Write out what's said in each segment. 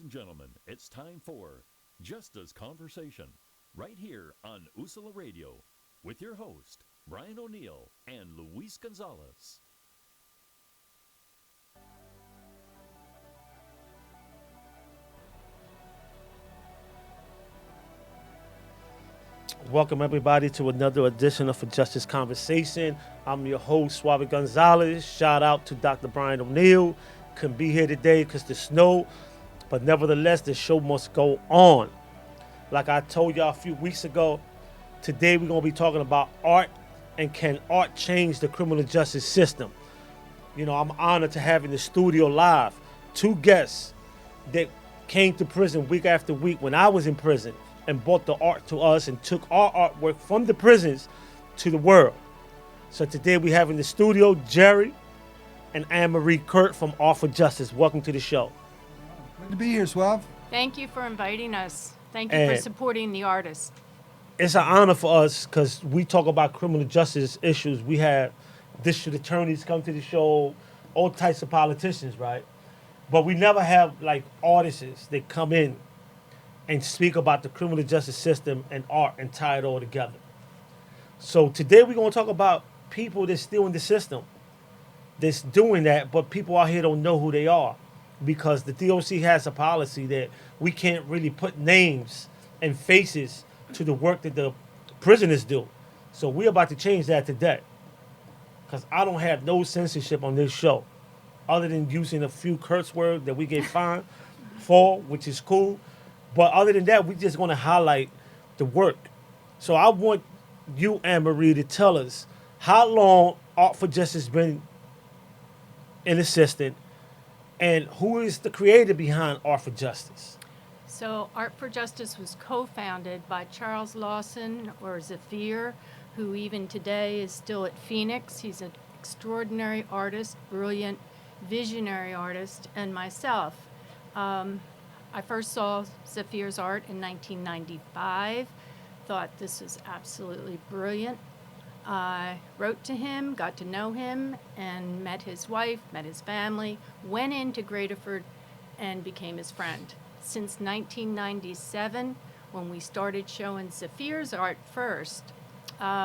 and gentlemen, it's time for Justa's Conversation, right here on Usala Radio, with your host, Brian O'Neill and Luis Gonzalez. Welcome everybody to another edition of For Justice Conversation. I'm your host, Suave Gonzalez. Shout out to Dr. Brian O'Neill. Couldn't be here today because the snow, but nevertheless, the show must go on. Like I told y'all a few weeks ago, today we're gonna be talking about art and can art change the criminal justice system. I'm honored to have in the studio live two guests that came to prison week after week when I was in prison and brought the art to us and took our artwork from the prisons to the world. So today we have in the studio Jerry and Anne-Marie Kurt from Art for Justice. Welcome to the show. Good to be here, Suave. Thank you for inviting us. Thank you for And supporting the artist. it's an honor for us because we talk about criminal justice issues. We have district attorneys come to the show, all types of politicians, right? But we never have like artists that come in and speak about the criminal justice system and art and tie it all together. So today we're gonna talk about people that's still in the system, that's doing that, but people out here don't know who they are because the DOC has a policy that we can't really put names and faces to the work that the prisoners do. So we're about to change that today because I don't have no censorship on this show other than using a few curse words that we get fined for, which is cool. But other than that, we're just going to highlight the work. So I want you, Anne-Marie, to tell us how long Art for Justice been in existence and who is the creator behind Art for Justice. So, Art for Justice was co founded by Charles Lawson, or Zafir, who even today is still at Phoenix. He's an extraordinary artist, brilliant, visionary artist, and myself. I first saw Zafir's art in 1995, thought this was absolutely brilliant. I wrote to him, got to know him, and met his wife, met his family, went into Greaterford, and became his friend. Since 1997, when we started showing Zafir's art first,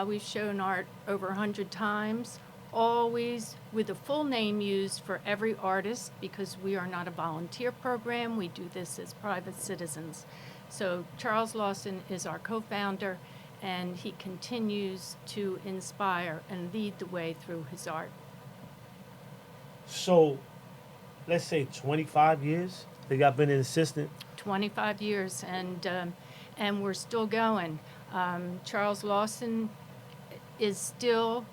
we've shown art over 100 times, always with a full name used for every artist because we are not a volunteer program. We do this as private citizens. So Charles Lawson is our co-founder, and he continues to inspire and lead the way through his art. So let's say 25 years that y'all been in existence. 25 years, and we're still going. Charles Lawson is still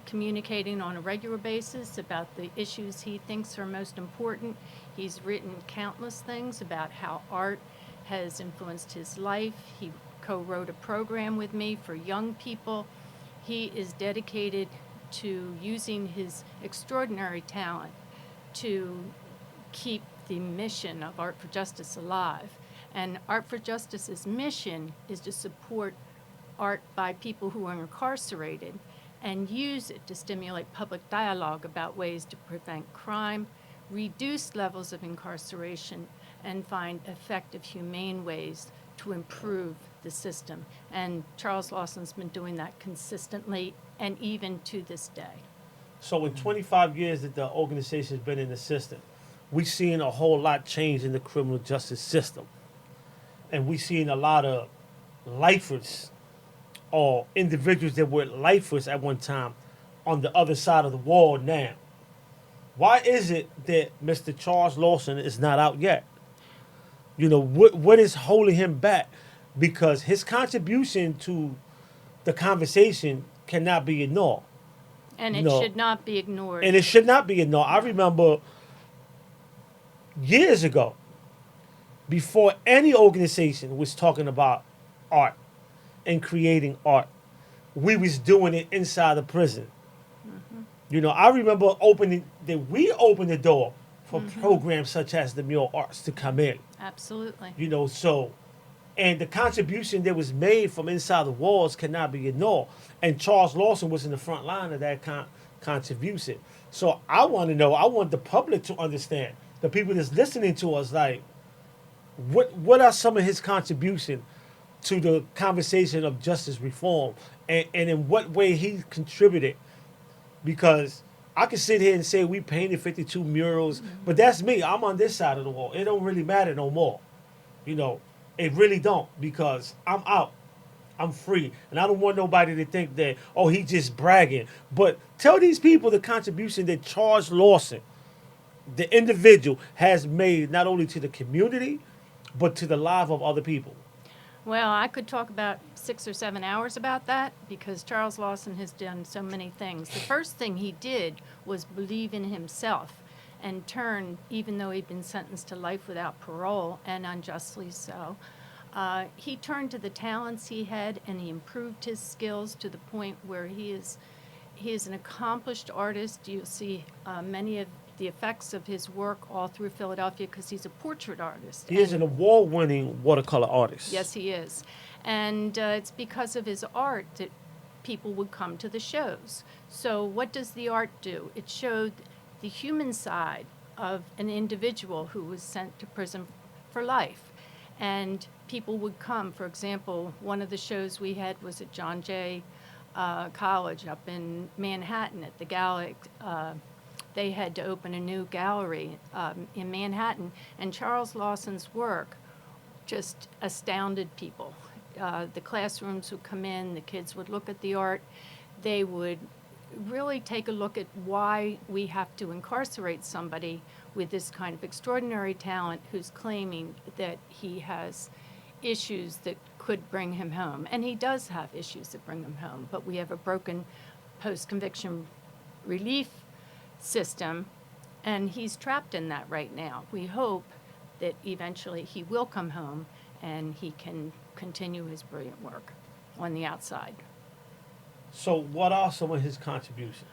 communicating on a regular basis about the issues he thinks are most important. He's written countless things about how art has influenced his life. He co-wrote a program with me for young people. He is dedicated to using his extraordinary talent to keep the mission of Art for Justice alive. And Art for Justice's mission is to support art by people who are incarcerated and use it to stimulate public dialogue about ways to prevent crime, reduce levels of incarceration, and find effective, humane ways to improve the system. And Charles Lawson's been doing that consistently and even to this day. So in 25 years that the organization's been in existence, we've seen a whole lot change in the criminal justice system. And we've seen a lot of lifers or individuals that were lifers at one time on the other side of the wall now. Why is it that Mr. Charles Lawson is not out yet? What is holding him back? Because his contribution to the conversation cannot be ignored. And it No. should not be ignored. And it should not be ignored. I remember years ago, before any organization was talking about art and creating art, we was doing it inside the prison. I remember we opened the door for programs such as the mural arts to come in. Absolutely. And the contribution that was made from inside the walls cannot be ignored. And Charles Lawson was in the front line of that contribution. So I want the public to understand, the people that's listening to us, like, what are some of his contributions to the conversation of justice reform, and in what way he contributed? Because I can sit here and say we painted 52 murals, but that's me. I'm on this side of the wall. It don't really matter no more. You know, it really don't, because I'm out. I'm free. And I don't want nobody to think that, oh, he just bragging. But tell these people the contribution that Charles Lawson, the individual, has made not only to the community, but to the life of other people. Well, I could talk about 6 or 7 hours about that because Charles Lawson has done so many things. The first thing he did was believe in himself and turn, even though he'd been sentenced to life without parole, and unjustly so, he turned to the talents he had and he improved his skills to the point where he is an accomplished artist. You'll see many of the effects of his work all through Philadelphia because he's a portrait artist. He is an award-winning watercolor artist. Yes, he is. And it's because of his art that people would come to the shows. So what does the art do? It showed the human side of an individual who was sent to prison for life. And people would come. For example, one of the shows we had was at John Jay College up in Manhattan at the Gallic. They had to open a new gallery in Manhattan, and Charles Lawson's work just astounded people. The classrooms would come in, the kids would look at the art, they would really take a look at why we have to incarcerate somebody with this kind of extraordinary talent who's claiming that he has issues that could bring him home. And he does have issues that bring him home, but we have a broken post-conviction relief system, and he's trapped in that right now. We hope that eventually he will come home and he can continue his brilliant work on the outside. So what are some of his contributions?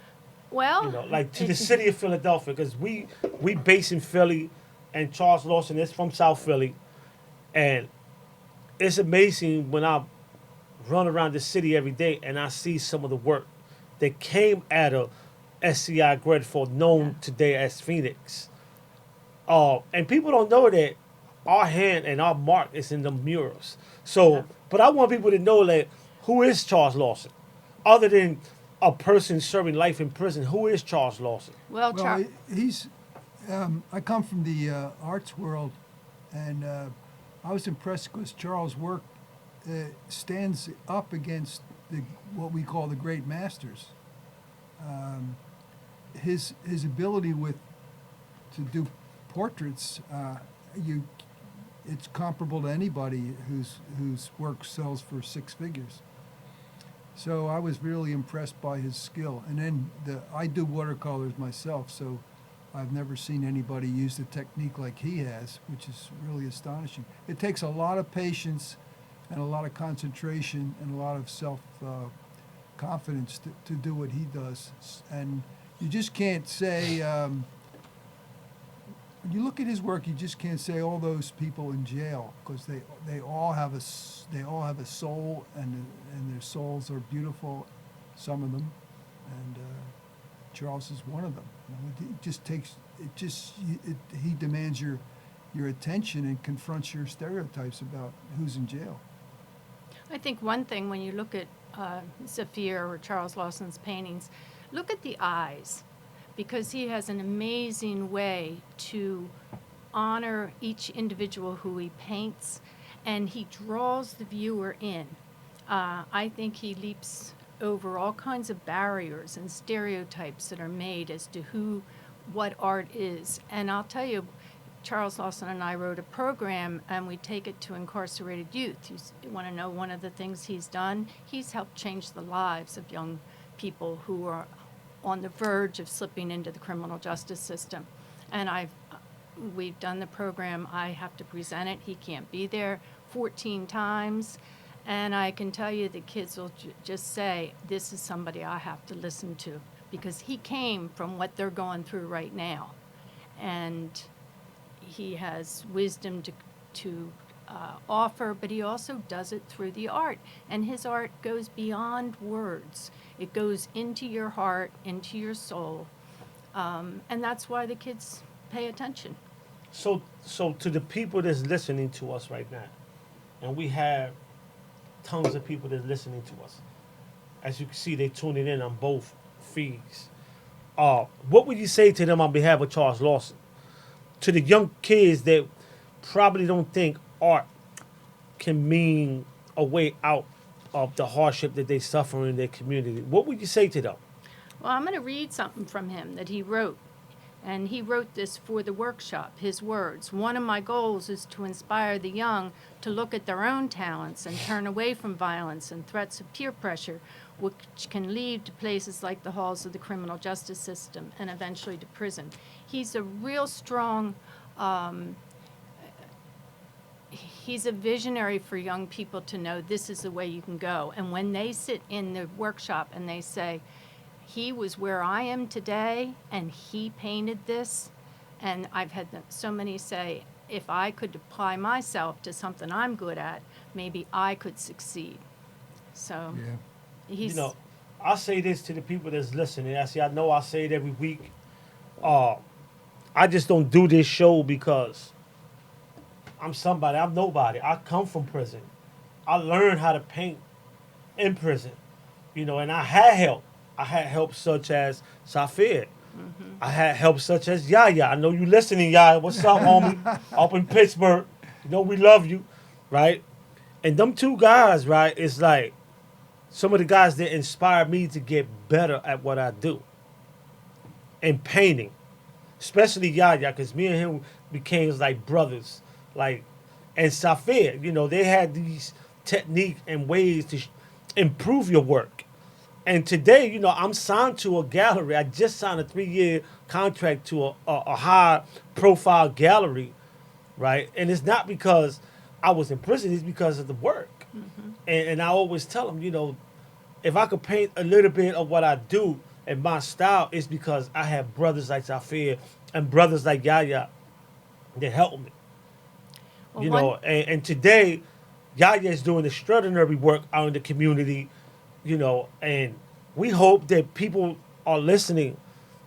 Well, You know, like to the city of Philadelphia, because we base in Philly, and Charles Lawson is from South Philly, and it's amazing when I run around the city every day and I see some of the work that came out of SCI Gredford, known today as Phoenix. And people don't know that our hand and our mark is in the murals. So, Yeah. but I want people to know that who is Charles Lawson? Other than a person serving life in prison, who is Charles Lawson? well, Well, he's. I come from the arts world, and I was impressed because Charles' work stands up against what we call the great masters. His ability to do portraits, it's comparable to anybody whose work sells for 6 figures. So I was really impressed by his skill. And then I do watercolors myself, so I've never seen anybody use the technique like he has, which is really astonishing. It takes a lot of patience and a lot of concentration and a lot of self-confidence to do what he does. And you just can't say, when you look at his work, you just can't say all those people in jail, because they all have a soul, and their souls are beautiful, some of them, and Charles is one of them. You know, he demands your attention and confronts your stereotypes about who's in jail. I think one thing when you look at Zafir or Charles Lawson's paintings, look at the eyes, because he has an amazing way to honor each individual who he paints, and he draws the viewer in. I think he leaps over all kinds of barriers and stereotypes that are made as to what art is. And I'll tell you, Charles Lawson and I wrote a program, and we take it to incarcerated youth. You want to know one of the things he's done? He's helped change the lives of young people who are on the verge of slipping into the criminal justice system. And we've done the program. I have to present it. He can't be there 14 times. And I can tell you the kids will just say, this is somebody I have to listen to, because he came from what they're going through right now. And he has wisdom to offer, but he also does it through the art. And his art goes beyond words. It goes into your heart, into your soul. And that's why the kids pay attention. So to the people that's listening to us right now, and we have tons of people that's listening to us. As you can see, they tuning in on both feeds. What would you say to them on behalf of Charles Lawson? To the young kids that probably don't think art can mean a way out of the hardship that they suffer in their community. What would you say to them? Well, I'm going to read something from him that he wrote. And he wrote this for the workshop, his words. One of my goals is to inspire the young to look at their own talents and turn away from violence and threats of peer pressure, which can lead to places like the halls of the criminal justice system and eventually to prison. He's a real strong, he's a visionary for young people to know this is the way you can go. And when they sit in the workshop and they say, he was where I am today, and he painted this. And I've had so many say, if I could apply myself to something I'm good at, maybe I could succeed. So, he's... I say this to the people that's listening. I know I say it every week. I just don't do this show because I'm somebody. I'm nobody. I come from prison. I learned how to paint in prison, and I had help. I had help such as Suave. I had help such as Yaya. I know you listening, Yaya. What's up, homie? Up in Pittsburgh. We love you, right? And them two guys, right, it's like some of the guys that inspired me to get better at what I do. And painting. Especially Yaya, because me and him became like brothers. And Suave, they had these techniques and ways to improve your work. And today, I'm signed to a gallery. I just signed a 3-year contract to a high-profile gallery, right? And it's not because I was in prison. It's because of the work. And I always tell them, if I could paint a little bit of what I do and my style, it's because I have brothers like Zafir and brothers like Yaya that help me. Well, and today, Yaya is doing extraordinary work out in the community. And we hope that people are listening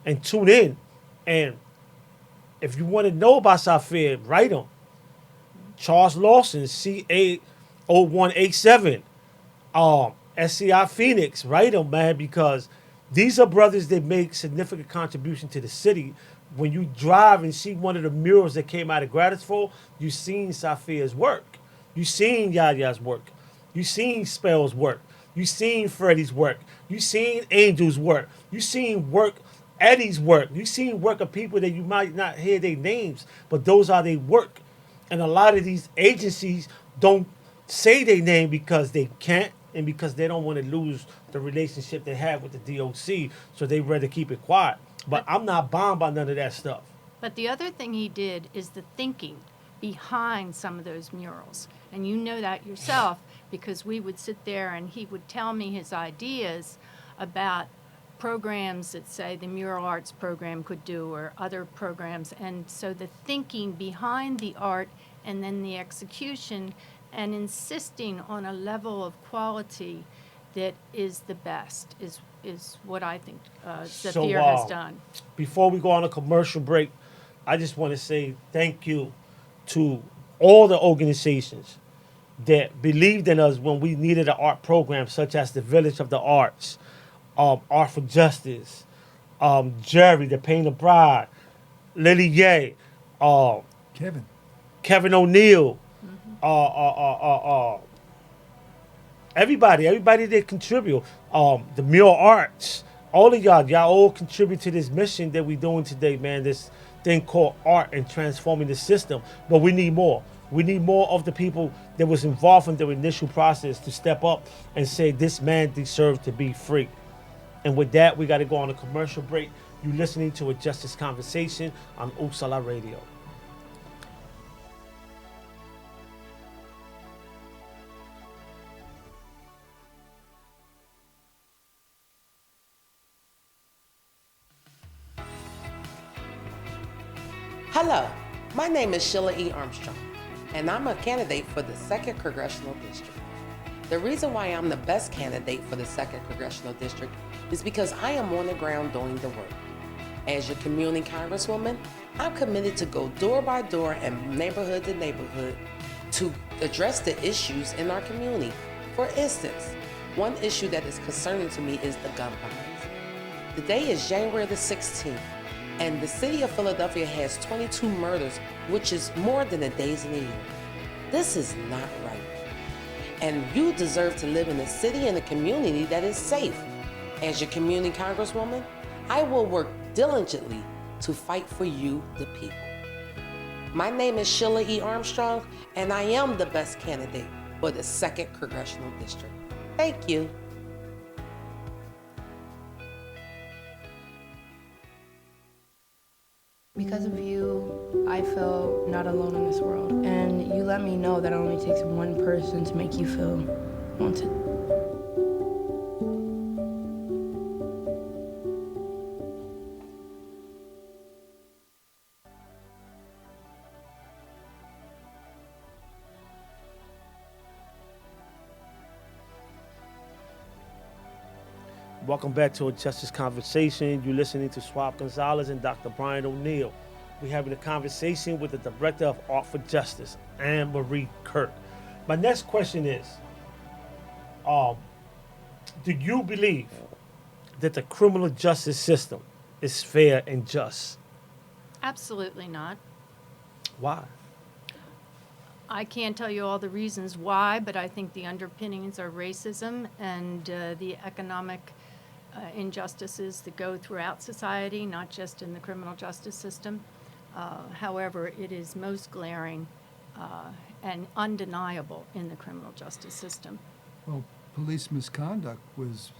and tune in. And if you want to know about Safir, write them. Charles Lawson, C80187. SCI Phoenix, write them, man, because these are brothers that make significant contribution to the city. When you drive and see one of the murals that came out of Gratisful, you've seen Safir's work. You've seen Yaya's work. You've seen Spell's work. You seen Freddie's work. You seen Angel's work. You seen Eddie's work. You seen work of people that you might not hear their names, but those are their work. And a lot of these agencies don't say their name because they can't and because they don't want to lose the relationship they have with the DOC, so they rather keep it quiet. But I'm not bound by none of that stuff. But the other thing he did is the thinking behind some of those murals. And you know that yourself, because we would sit there and he would tell me his ideas about programs that, say, the mural arts program could do or other programs. And so the thinking behind the art and then the execution and insisting on a level of quality that is the best is what I think Zafir has done. Before we go on a commercial break, I just want to say thank you to all the organizations that believed in us when we needed an art program, such as the Village of the Arts, Art for Justice, Jerry, the Pain of Pride, Lily Ye, Kevin O'Neill, everybody that contribute, the mural arts, all of y'all all contribute to this mission that we're doing today, man, this thing called art and transforming the system. But we need more. We need more of the people that was involved in the initial process to step up and say this man deserves to be free. And with that, we got to go on a commercial break. You're listening to A Justice Conversation on Usala Radio. Hello, my name is Sheila E. Armstrong, and I'm a candidate for the 2nd Congressional District. The reason why I'm the best candidate for the 2nd Congressional District is because I am on the ground doing the work. As your community congresswoman, I'm committed to go door by door and neighborhood to neighborhood to address the issues in our community. For instance, one issue that is concerning to me is the gun violence. Today is January the 16th, and the city of Philadelphia has 22 murders, which is more than a days in a year. This is not right. And you deserve to live in a city and a community that is safe. As your community congresswoman, I will work diligently to fight for you, the people. My name is Sheila E. Armstrong, and I am the best candidate for the 2nd Congressional District. Thank you. Because of you, I feel not alone in this world. And you let me know that it only takes one person to make you feel wanted. Welcome back to a Justice Conversation. You're listening to Suave Gonzalez and Dr. Brian O'Neill. We're having a conversation with the Director of Art for Justice, Anne Marie Kirk. My next question is, do you believe that the criminal justice system is fair and just? Absolutely not. Why? I can't tell you all the reasons why, but I think the underpinnings are racism and the economic injustices that go throughout society, not just in the criminal justice system. However, it is most glaring and undeniable in the criminal justice system. Well, police misconduct was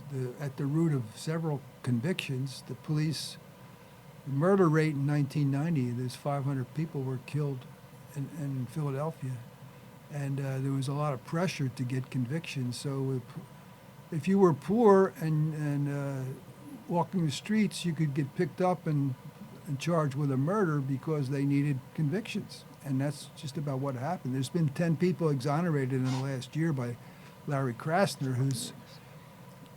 at the root of several convictions. The murder rate in 1990, there's 500 people were killed in Philadelphia. And there was a lot of pressure to get convictions. So if you were poor and walking the streets, you could get picked up and charged with a murder because they needed convictions. And that's just about what happened. There's been 10 people exonerated in the last year by Larry Krasner, who's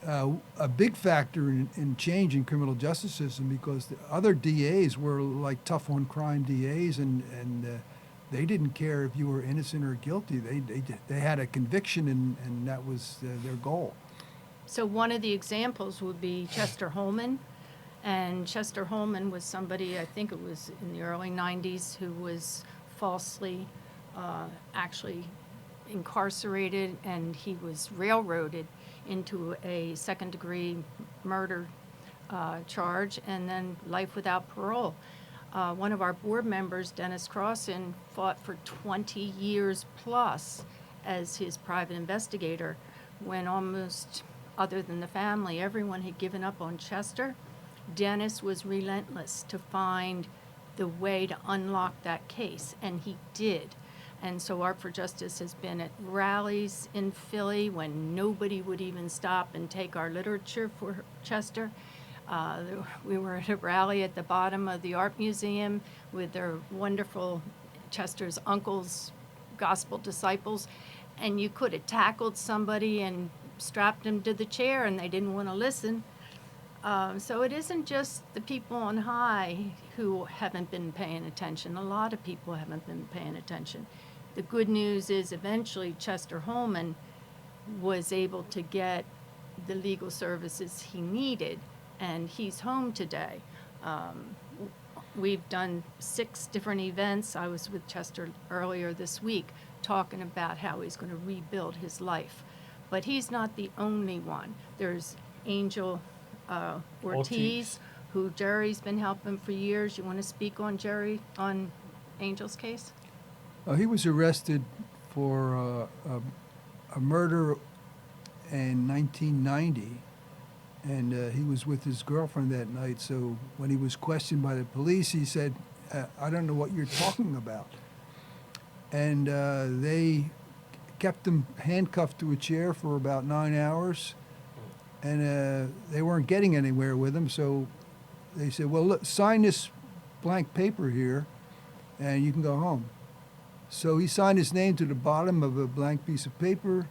a big factor in change in criminal justice system, because the other DAs were like tough on crime DAs, and they didn't care if you were innocent or guilty. They had a conviction, and that was their goal. So one of the examples would be Chester Holman. And Chester Holman was somebody, I think it was in the early 90s, who was falsely actually incarcerated, and he was railroaded into a second-degree murder charge, and then life without parole. One of our board members, Dennis Crossan, fought for 20 years plus as his private investigator when almost, other than the family, everyone had given up on Chester. Dennis was relentless to find the way to unlock that case, and he did. And so Art for Justice has been at rallies in Philly when nobody would even stop and take our literature for Chester. We were at a rally at the bottom of the art museum with their wonderful Chester's uncle's gospel disciples, and you could have tackled somebody and strapped them to the chair and they didn't want to listen. So it isn't just the people on high who haven't been paying attention. A lot of people haven't been paying attention. The good news is eventually Chester Holman was able to get the legal services he needed, and he's home today. We've done 6 different events. I was with Chester earlier this week talking about how he's going to rebuild his life. But he's not the only one. There's Angel Ortiz, who Jerry's been helping for years. You want to speak on Angel's case? He was arrested for a murder in 1990, and he was with his girlfriend that night. So when he was questioned by the police, he said, I don't know what you're talking about. And they kept him handcuffed to a chair for about 9 hours, and they weren't getting anywhere with him. So they said, well, look, sign this blank paper here, and you can go home. So he signed his name to the bottom of a blank piece of paper,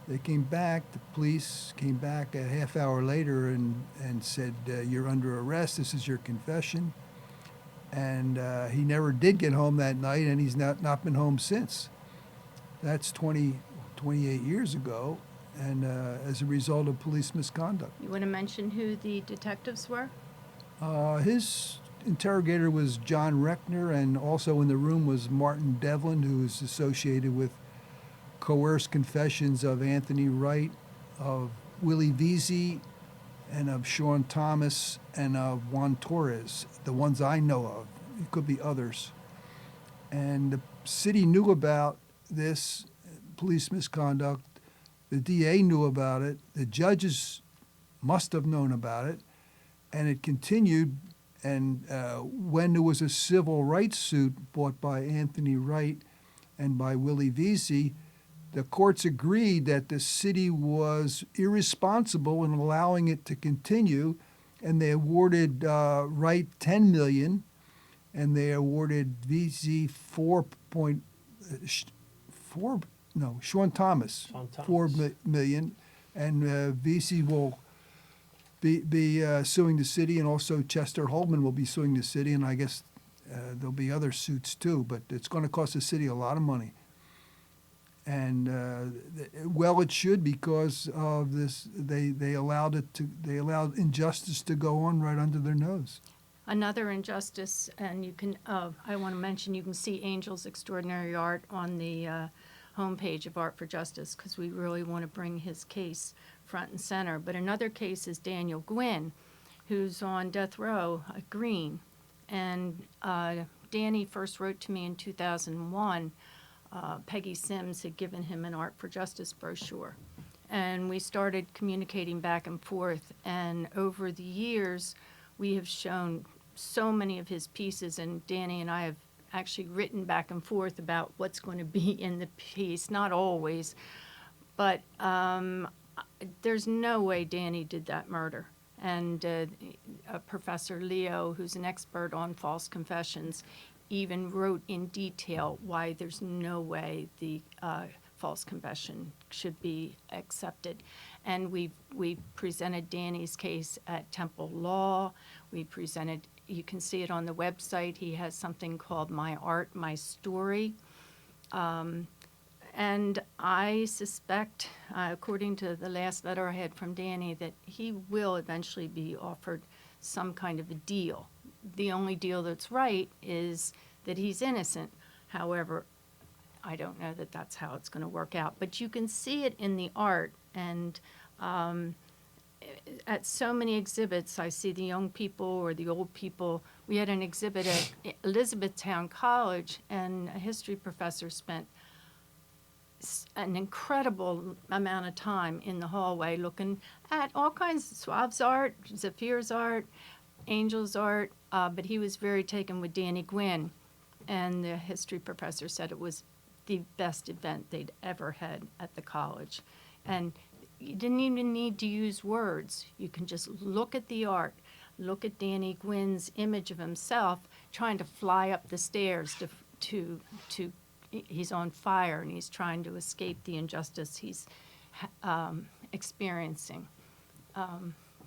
They came back, the police came back a half hour later and said, you're under arrest, this is your confession. And he never did get home that night, and he's not been home since. That's 28 years ago, and as a result of police misconduct. You want to mention who the detectives were? His interrogator was John Reckner, and also in the room was Martin Devlin, who is associated with coerced confessions of Anthony Wright, of Willie Veazey, and of Sean Thomas, and of Juan Torres, the ones I know of. It could be others. And the city knew about this police misconduct. The DA knew about it. The judges must have known about it. And it continued. And when there was a civil rights suit brought by Anthony Wright and by Willie Veazey, the courts agreed that the city was irresponsible in allowing it to continue, and they awarded Wright $10 million, and they awarded Veazey Sean Thomas $4 million, and Veazey will be suing the city, and also Chester Holman will be suing the city, and I guess there'll be other suits too, but it's going to cost the city a lot of money. And well, it should, because of this. They allowed injustice to go on right under their nose. Another injustice, and you can. I want to mention, you can see Angel's Extraordinary Art on the homepage of Art for Justice, because we really want to bring his case front and center. But another case is Daniel Gwynn, who's on death row at Green, and Danny first wrote to me in 2001. Peggy Sims had given him an Art for Justice brochure. And we started communicating back and forth. And over the years, we have shown so many of his pieces, and Danny and I have actually written back and forth about what's going to be in the piece. Not always, but there's no way Danny did that murder. And Professor Leo, who's an expert on false confessions, even wrote in detail why there's no way the false confession should be accepted. And we presented Danny's case at Temple Law. We presented, you can see it on the website, he has something called My Art, My Story. And I suspect, according to the last letter I had from Danny, that he will eventually be offered some kind of a deal. The only deal that's right is that he's innocent. However, I don't know that that's how it's going to work out. But you can see it in the art, and at so many exhibits, I see the young people or the old people. We had an exhibit at Elizabethtown College, and a history professor spent an incredible amount of time in the hallway looking at all kinds of Suave's art, Zephyr's art, Angel's art, but he was very taken with Danny Gwynn, and the history professor said it was the best event they'd ever had at the college. And you didn't even need to use words. You can just look at the art, look at Danny Gwynn's image of himself trying to fly up the stairs to he's on fire and he's trying to escape the injustice he's experiencing.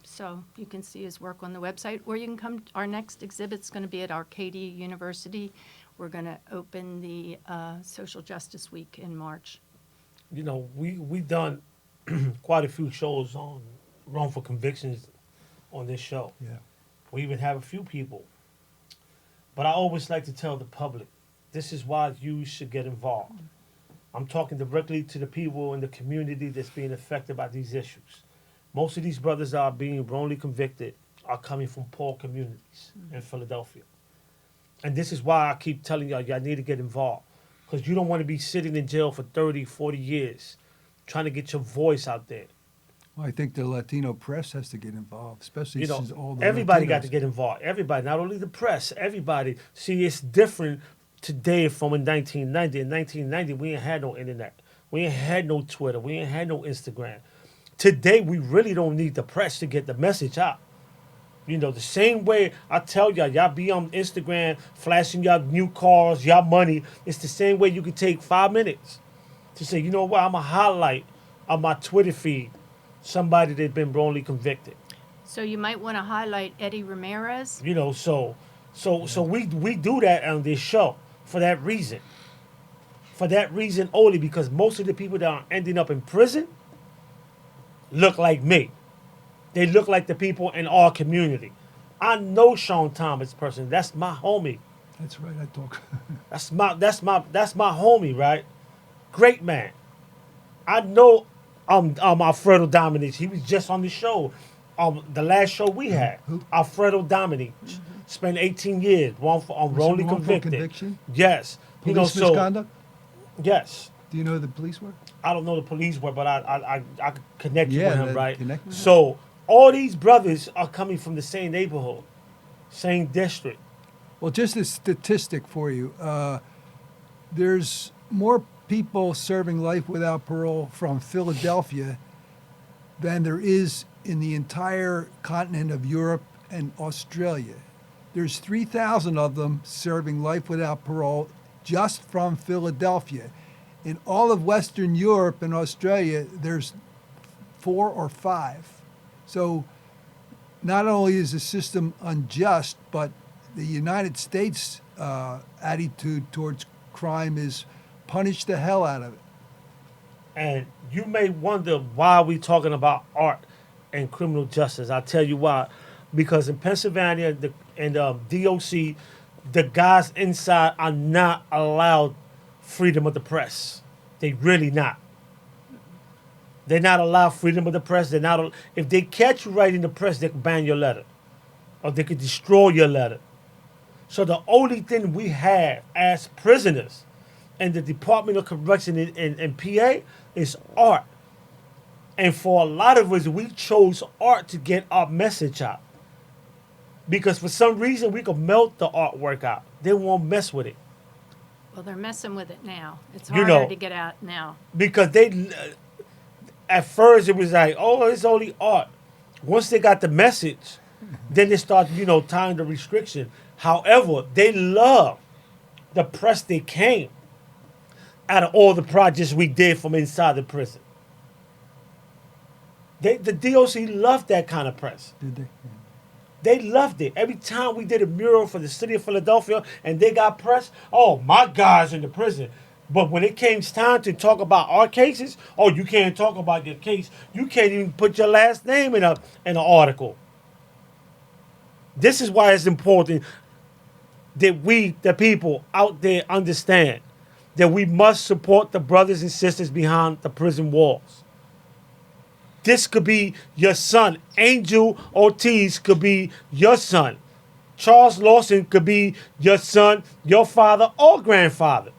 So you can see his work on the website, or you can come. Our next exhibit's going to be at Arcadia University. We're going to open the Social Justice Week in March. You know, we've done quite a few shows on wrongful convictions on this show. Yeah. We even have a few people. But I always like to tell the public, this is why you should get involved. I'm talking directly to the people in the community that's being affected by these issues. Most of these brothers that are being wrongly convicted are coming from poor communities in Philadelphia. And this is why I keep telling y'all need to get involved. Because you don't want to be sitting in jail for 30, 40 years trying to get your voice out there. Well, I think the Latino press has to get involved, especially since all the everybody Latinos got to get involved. Everybody, not only the press, everybody. See, it's different today from in 1990. In 1990, we ain't had no internet. We ain't had no Twitter. We ain't had no Instagram. Today, we really don't need the press to get the message out. You know, the same way I tell y'all be on Instagram flashing y'all new cars, y'all money. It's the same way you could take 5 minutes to say, you know what, I'm going to highlight on my Twitter feed somebody that's been wrongly convicted. So you might want to highlight Eddie Ramirez. You know, so we do that on this show for that reason. For that reason only, because most of the people that are ending up in prison look like me. They look like the people in our community. I know Sean Thomas person. That's my homie. That's right. I talk. That's my homie, right? Great man. I know Alfredo Dominic. He was just on the show. The last show we had. Who? Alfredo Dominic. Spent 18 years. Wrongly wrongful convicted. conviction? Yes. Police misconduct? Yes. Do you know who the police were? I don't know the police were, but I could connect you Yeah, with him, that right? connect- So all these brothers are coming from the same neighborhood, same district. Well, just a statistic for you. There's more people serving life without parole from Philadelphia than there is in the entire continent of Europe and Australia. There's 3,000 of them serving life without parole just from Philadelphia. In all of Western Europe and Australia, there's 4 or 5. So not only is the system unjust, but the United States attitude towards crime is punish the hell out of it. And you may wonder why we're talking about art and criminal justice. I'll tell you why. Because in Pennsylvania and DOC, the guys inside are not allowed freedom of the press. They really not. They're not allowed freedom of the press. They're not. If they catch you writing the press, they can ban your letter, or they could destroy your letter. So the only thing we have as prisoners in the Department of Correction in PA is art. And for a lot of us, we chose art to get our message out. Because for some reason, we could melt the artwork out. They won't mess with it. Well, they're messing with it now. It's You harder know. to get out now. Because at first, it was like, oh, it's only art. Once they got the message, then they start, tying the restriction. However, they love the press that came out of all the projects we did from inside the prison. The DOC loved that kind of press. Did they? They loved it. Every time we did a mural for the city of Philadelphia and they got press, oh, my guy's in the prison. But when it came time to talk about our cases, oh, you can't talk about your case. You can't even put your last name in an article. This is why it's important that we, the people out there, understand that we must support the brothers and sisters behind the prison walls. This could be your son. Angel Ortiz could be your son. Charles Lawson could be your son, your father, or grandfather.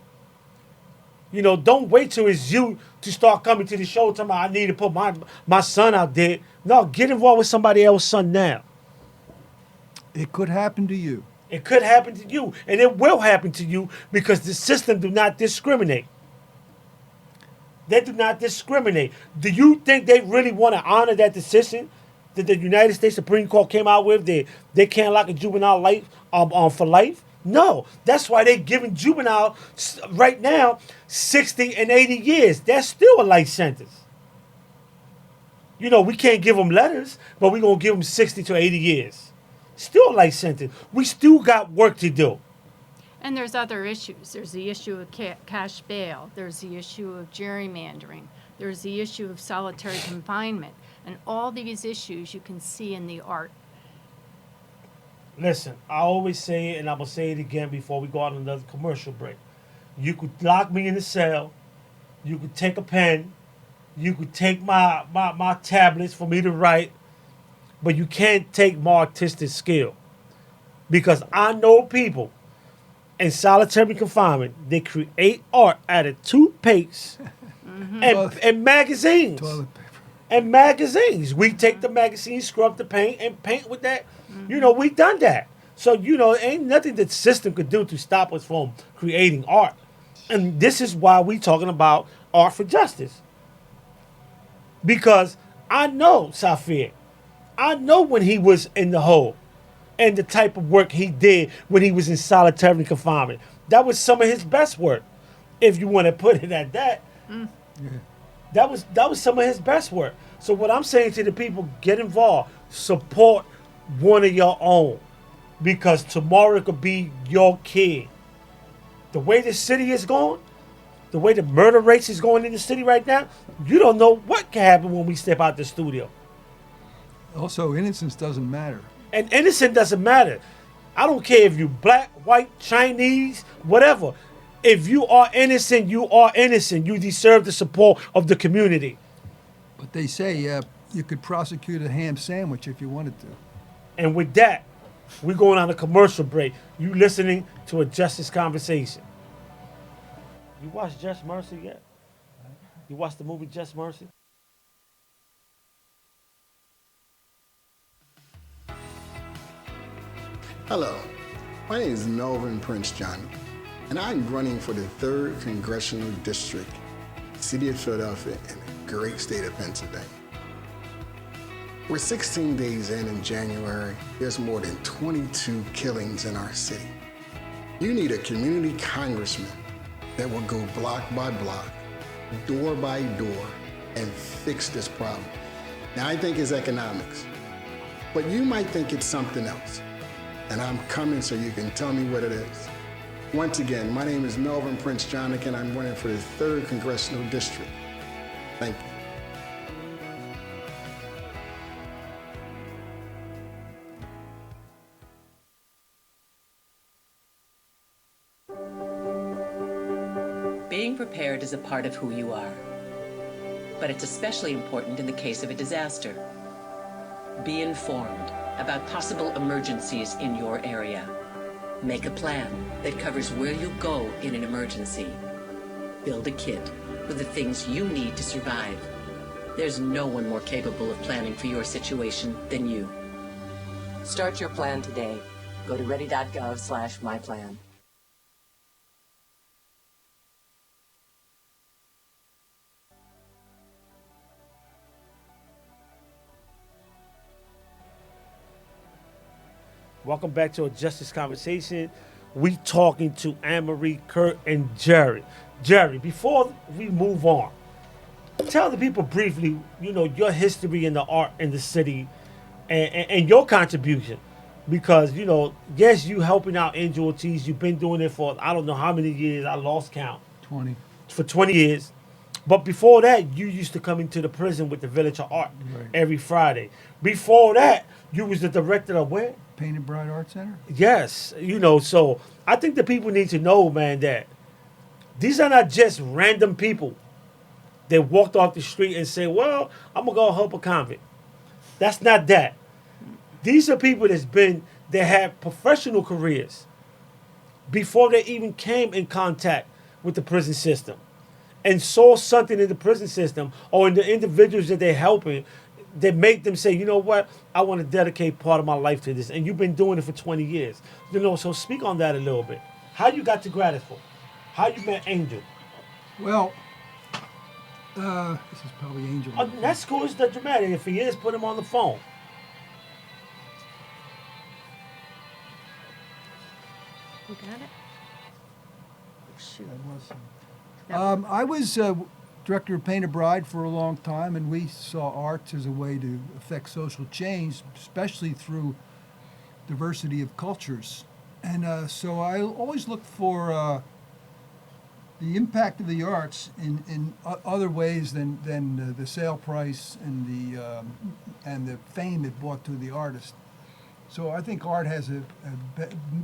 Don't wait till it's you to start coming to the show talking about I need to put my son out there. No, get involved with somebody else's son now. It could happen to you. It could happen to you, and it will happen to you because the system do not discriminate. They do not discriminate. Do you think they really want to honor that decision that the United States Supreme Court came out with? They can't lock a juvenile life for life? No. That's why they're giving juvenile right now 60 and 80 years. That's still a life sentence. We can't give them letters, but we're going to give them 60 to 80 years. Still a life sentence. We still got work to do. And there's other issues. There's the issue of cash bail. There's the issue of gerrymandering. There's the issue of solitary confinement. And all these issues you can see in the art. Listen, I always say it, and I'm going to say it again before we go on another commercial break. You could lock me in the cell. You could take a pen. You could take my tablets for me to write. But you can't take my artistic skill. Because I know people in solitary confinement, they create art out of toothpaste and magazines. Toilet paper. And magazines. We take the magazines, scrub the paint, and paint with that. We done that. So, ain't nothing that the system could do to stop us from creating art. And this is why we talking about art for justice. Because I know Safir. I know when he was in the hole and the type of work he did when he was in solitary confinement. That was some of his best work, if you want to put it at that. Yeah. That was some of his best work. So what I'm saying to the people, get involved, support one of your own, because tomorrow it could be your kid. The way the city is going, the way the murder rates is going in the city right now, you don't know what can happen when we step out the studio. Also, innocence doesn't matter. And innocent doesn't matter. I don't care if you black, white, Chinese, whatever. If you are innocent, you are innocent. You deserve the support of the community. But they say you could prosecute a ham sandwich if you wanted to. And with that, we're going on a commercial break. You listening to a Justice Conversation. You watched Just Mercy yet? You watched the movie Just Mercy? Hello, my name is Melvin Prince Johnny, and I'm running for the 3rd Congressional District, City of Philadelphia, in the great state of Pennsylvania. We're 16 days in January, there's more than 22 killings in our city. You need a community congressman that will go block by block, door by door, and fix this problem. Now, I think it's economics, but you might think it's something else. And I'm coming so you can tell me what it is. Once again, my name is Melvin Prince Johnnick, and I'm running for the 3rd Congressional District. Thank you. Being prepared is a part of who you are, but it's especially important in the case of a disaster. Be informed about possible emergencies in your area. Make a plan that covers where you go in an emergency. Build a kit with the things you need to survive. There's no one more capable of planning for your situation than you. Start your plan today. Go to ready.gov/myplan. Welcome back to a Justice Conversation. We talking to Anne-Marie, Kurt, and Jerry. Jerry, before we move on, tell the people briefly, your history in the art in the city and your contribution. Because, yes, you helping out Angel Ortiz. You've been doing it for, I don't know how many years. I lost count. 20. For 20 years. But before that, you used to come into the prison with the Village of Art every Friday. Before that, you was the director of where? Painted Bride Art Center? Yes, so I think the people need to know, man, that these are not just random people that walked off the street and say, well, I'm going to go help a convict. That's not that. These are people that had professional careers before they even came in contact with the prison system and saw something in the prison system or in the individuals that they're helping that make them say, you know what, I want to dedicate part of my life to this. And you've been doing it for 20 years. So speak on that a little bit. How you got to Grateful? How you met Angel? Well, this is probably Angel. That's cool. It's not dramatic. If he is, put him on the phone. You got it? Shoot. I was director of Painted Bride for a long time, and we saw arts as a way to affect social change, especially through diversity of cultures. And so I always look for the impact of the arts in other ways than the sale price and the fame it brought to the artist. So I think art has a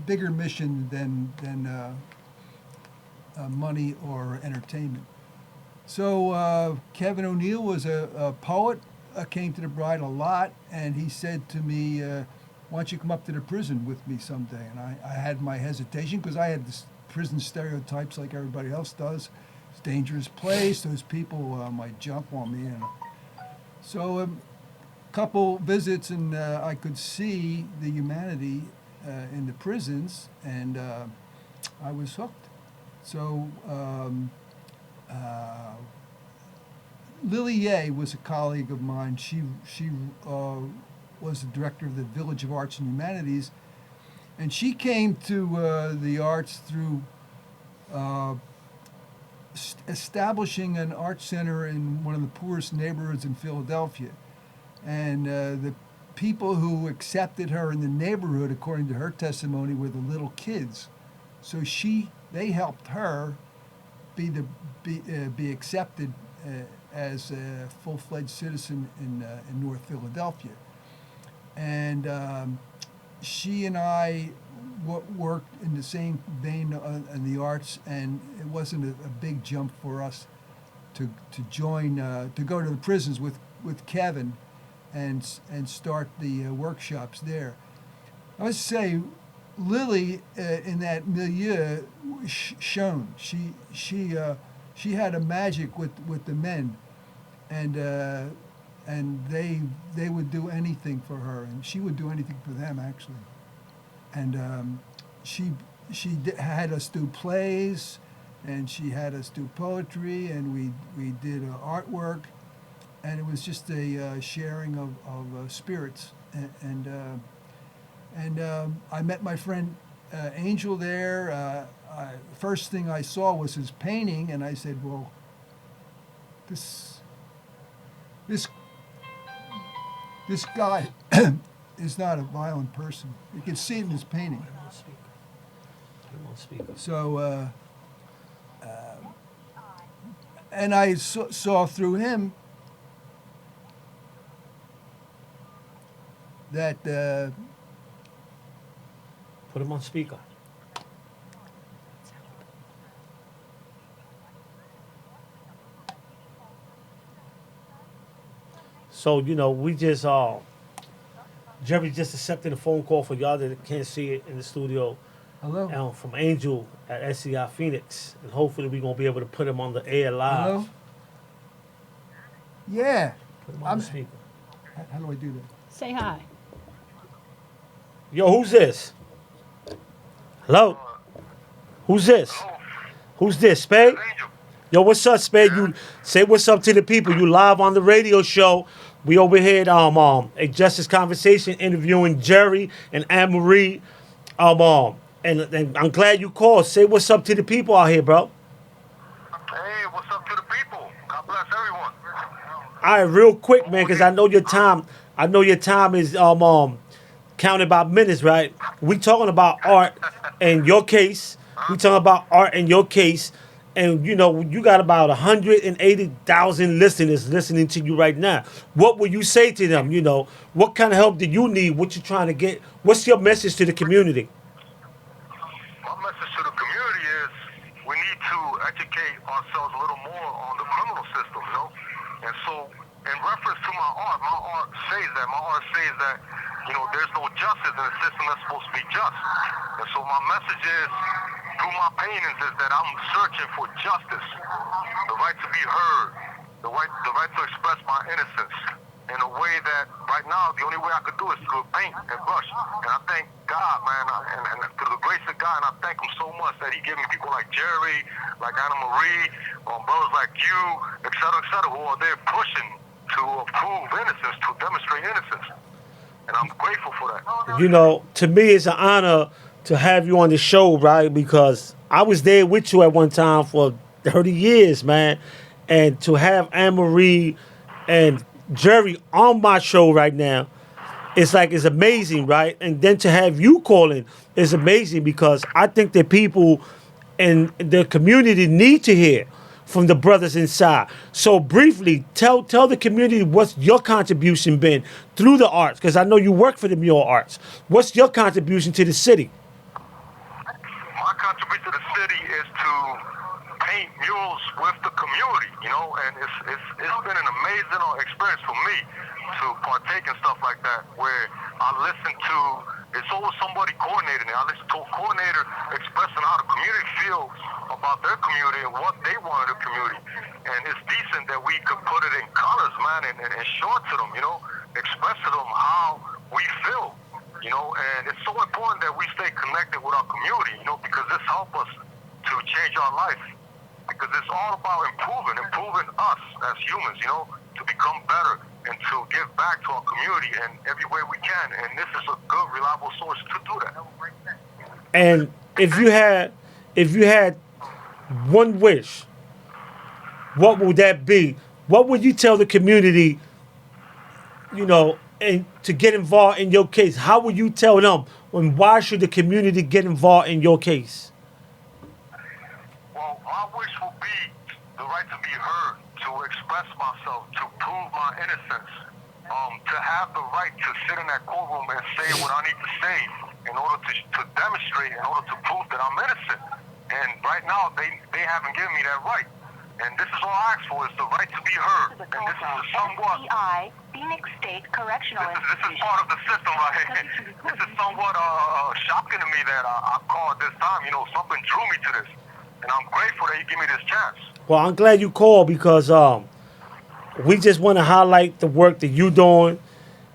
bigger mission than money or entertainment. So Kevin O'Neill was a poet, came to the Bride a lot, and he said to me, why don't you come up to the prison with me someday? And I had my hesitation because I had this prison stereotypes like everybody else does. It's a dangerous place. Those people might jump on me. And so a couple visits, and I could see the humanity in the prisons, and I was hooked. So Lily Ye was a colleague of mine. She was the director of the Village of Arts and Humanities, and she came to the arts through establishing an art center in one of the poorest neighborhoods in Philadelphia. And the people who accepted her in the neighborhood, according to her testimony, were the little kids. So they helped her be accepted as a full-fledged citizen in North Philadelphia. And she and I worked in the same vein in the arts, and it wasn't a big jump for us to join, to go to the prisons with Kevin and start the workshops there. I must say, Lily in that milieu shone. She had a magic with the men, and they would do anything for her, and she would do anything for them actually. And she had us do plays, and she had us do poetry, and we did artwork, and it was just a sharing of spirits. And I met my friend Angel there. First thing I saw was his painting, and I said, "Well, this guy is not a violent person. You can see it in his painting." So, and I saw through him that. Put him on speaker. So, we just, Jerry just accepted a phone call for y'all that can't see it in the studio. Hello? From Angel at SCI Phoenix. And hopefully we're going to be able to put him on the air live. Hello? Yeah. Put him on the speaker. How do I do that? Say hi. Yo, who's this? Hello? Who's this? Who's this, Spade? Yo, what's up, Spade? You say what's up to the people. You live on the radio show. We over here at a Justice Conversation interviewing Jerry and Anne Marie. And I'm glad you called. Say what's up to the people out here, bro. Hey, what's up to the people? God bless everyone. All right, real quick, man, because I know your time. I know your time is counted by minutes, right? We talking about art in your case. We talking about art in your case, and you got about 180,000 listeners listening to you right now. What will you say to them? What kind of help do you need? What you trying to get? What's your message to the community? My message to the community is we need to educate ourselves a little more on the criminal system, And so, in reference to my art says that, there's no justice in a system that's supposed to be just. And so my message is, through my paintings, is that I'm searching for justice, the right to be heard, the right to express my innocence in a way that right now the only way I could do is through paint and brush. And I thank God, man, and through the grace of God, and I thank him so much that he gave me people like Jerry, like Anna Marie, brothers like you, et cetera, who are there pushing to prove innocence, to demonstrate innocence. And I'm grateful for that. To me, it's an honor to have you on the show, right? Because I was there with you at one time for 30 years, man. And to have Anne Marie and Jerry on my show right now, it's amazing, right? And then to have you calling is amazing because I think that people in the community need to hear from the brothers inside. So briefly, tell the community what's your contribution been through the arts, because I know you work for the Mural Arts. What's your contribution to the city? My contribution to the city is to paint murals with the community, and it's been an amazing experience for me to partake in stuff like that, where I listen to, it's always somebody coordinating it. I listen to a coordinator expressing how the community feels about their community and what they want in the community. And it's decent that we could put it in colors, man, and show it to them, express to them how we feel, and it's so important that we stay connected with our community, because this helps us to change our life. Because it's all about improving us as humans, to become better and to give back to our community in every way we can. And this is a good, reliable source to do that. And if you had one wish what would that be? What would you tell the community, and to get involved in your case? How would you tell them, and why should the community get involved in your case? Well, my wish will be the right to be heard, to express myself, to prove my innocence, to have the right to sit in that courtroom and say what I need to say in order to demonstrate, in order to prove that I'm innocent. And right now, they haven't given me that right. And this is all I ask for, is the right to be heard. And this is somewhat... Phoenix State Correctional This is part of the system right here. This is somewhat shocking to me that I called this time. Something drew me to this. And I'm grateful that you give me this chance. Well, I'm glad you called because we just want to highlight the work that you're doing,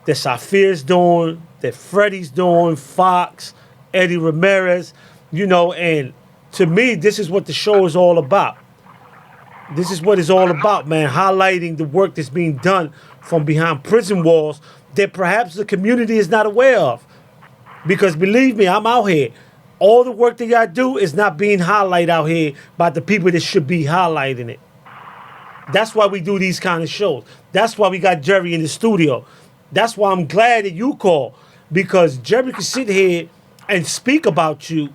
that Safir's doing, that Freddie's doing, Fox, Eddie Ramirez, and to me, this is what the show is all about. This is what it's all about, man, highlighting the work that's being done from behind prison walls that perhaps the community is not aware of. Because believe me, I'm out here. All the work that y'all do is not being highlighted out here by the people that should be highlighting it. That's why we do these kind of shows. That's why we got Jerry in the studio. That's why I'm glad that you called, because Jerry can sit here and speak about you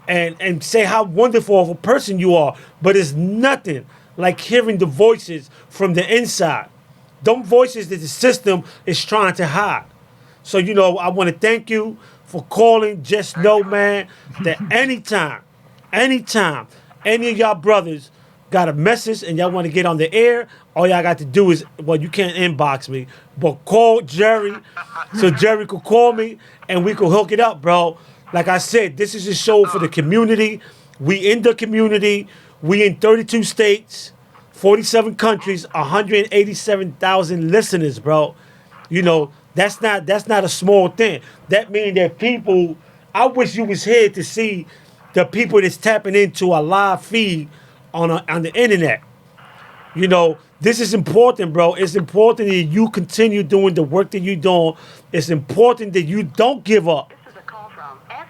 and say how wonderful of a person you are, but it's nothing like hearing the voices from the inside. Them voices that the system is trying to hide. So, I want to thank you for calling. Just know, man, that anytime, any of y'all brothers got a message and y'all want to get on the air, all y'all got to do is, well, you can't inbox me, but call Jerry so Jerry could call me and we could hook it up, bro. Like I said, this is a show for the community. We in the community. We in 32 states, 47 countries, 187,000 listeners, bro. That's not a small thing. That means that people, I wish you was here to see the people that's tapping into a live feed on the internet. This is important, bro. It's important that you continue doing the work that you're doing. It's important that you don't give up. This is a call from Never.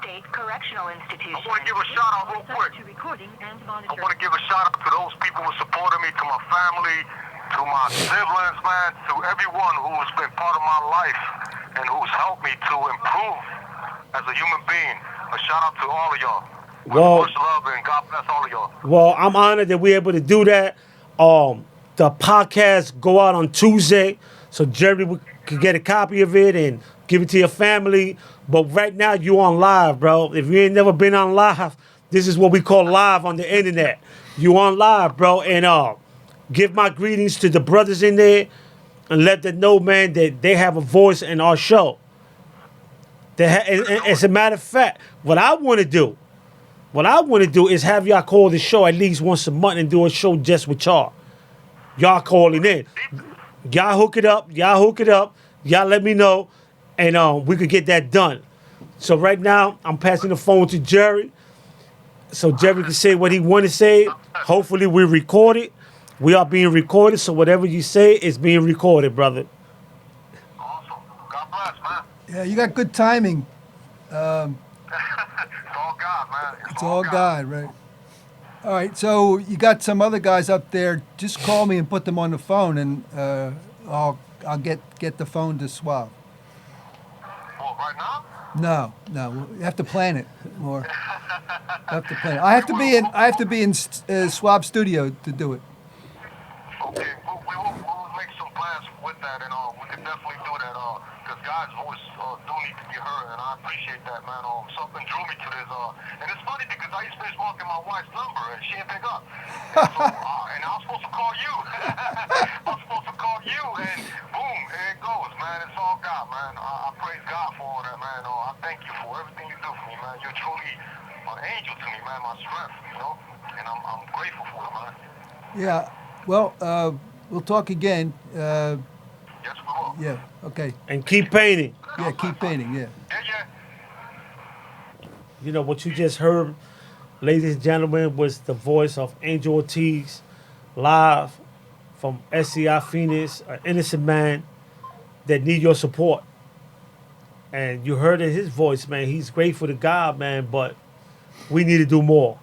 State Correctional Institution. I want to give a shout out real quick. I want to give a shout out to those people who supported me, to my family, to my siblings, man, to everyone who's been part of my life and who's helped me to improve as a human being. A shout out to all of y'all. Much love and God bless all of y'all. Well, I'm honored that we're able to do that. The podcast go out on Tuesday, so Jerry could get a copy of it and give it to your family. But right now, you on live, bro. If you ain't never been on live, this is what we call live on the internet. You on live, bro. And give my greetings to the brothers in there and let them know, man, that they have a voice in our show. As a matter of fact, what I want to do is have y'all call the show at least once a month and do a show just with y'all. Y'all calling in. Y'all hook it up. Y'all let me know. And we could get that done. So right now, I'm passing the phone to Jerry. So Jerry can say what he want to say. Hopefully we record it. We are being recorded, so whatever you say is being recorded, brother. Awesome. God bless, man. Yeah, you got good timing. It's all God, man. It's all God, right? All right, so you got some other guys up there. Just call me and put them on the phone, and I'll get the phone to Suave. Well, right now? No, you have to plan it more. I have to be in Suave studio to do it. Okay, we'll make some plans with that, and we can definitely do that. Because God's voice do need to be heard, and I appreciate that, man. Something drew me to this. And it's funny because I used to finish marking my wife's number, and she didn't pick up. And, and I was supposed to call you. And boom, there it goes, man. It's all God, man. I praise God for all that, man. I thank you for everything you do for me, man. You're truly an angel to me, man. My strength, and I'm grateful for it, man. Yeah. Well, we'll talk again. Yes, we will. Yeah. Okay. And keep painting. Yeah, keep painting. Yeah. Yeah. What you just heard, ladies and gentlemen, was the voice of Angel Ortiz, live from SCI Phoenix, an innocent man that need your support. And you heard in his voice, man, he's grateful to God, man, but we need to do more.